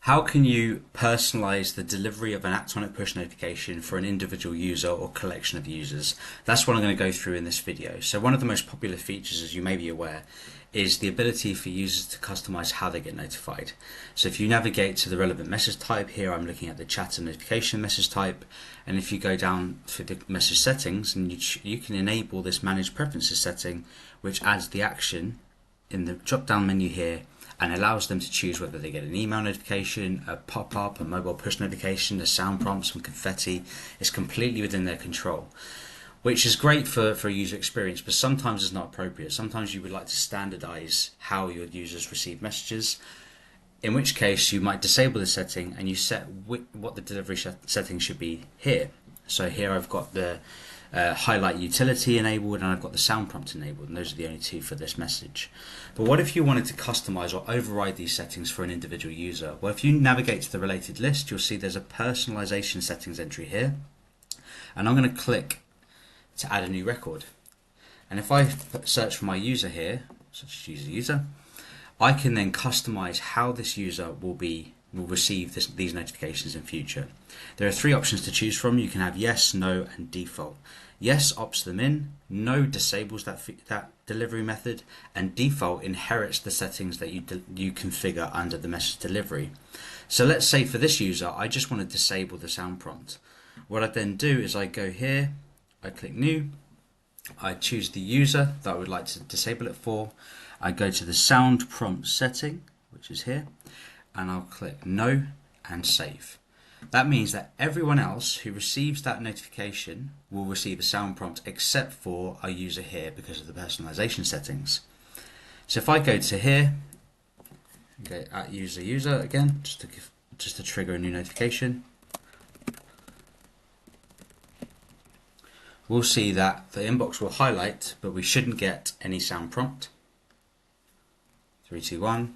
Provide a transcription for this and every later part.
How can you personalize the delivery of an act on it push notification for an individual user or collection of users? That's what I'm going to go through in this video. So one of the most popular features, as you may be aware, is the ability for users to customize how they get notified. So if you navigate to the relevant message type, here I'm looking at the chat and notification message type, and if you go down to the message settings, and you can enable this manage preferences setting, which adds the action in the drop down menu here and allows them to choose whether they get an email notification, a pop-up, a mobile push notification, a sound prompt, some confetti. It's completely within their control, which is great for a user experience, but sometimes it's not appropriate. Sometimes you would like to standardize how your users receive messages, in which case you might disable the setting and you set what the delivery setting should be here. So here I've got the highlight utility enabled and I've got the sound prompt enabled, and those are the only two for this message. But what if you wanted to customize or override these settings for an individual user? Well, if you navigate to the related list, you'll see there's a personalization settings entry here, and I'm going to click to add a new record. And if I search for my user here, such as user, I can then customize how this user will receive these notifications in future. There are three options to choose from. You can have yes, no, and default. Yes opts them in, no disables that delivery method, and default inherits the settings that you configure under the message delivery. So let's say for this user, I just want to disable the sound prompt. What I then do is I go here, I click new, I choose the user that I would like to disable it for, I go to the sound prompt setting, which is here, and I'll click no and save. That means that everyone else who receives that notification will receive a sound prompt except for our user here because of the personalization settings. So if I go to here, go at user again, just to trigger a new notification, we'll see that the inbox will highlight, but we shouldn't get any sound prompt. 3, 2, 1.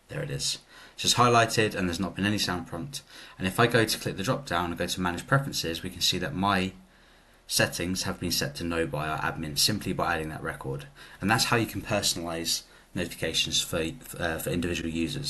There it is. It's just highlighted and there's not been any sound prompt. And if I go to click the drop down and go to manage preferences, we can see that my settings have been set to no by our admin simply by adding that record. And that's how you can personalize notifications for individual users.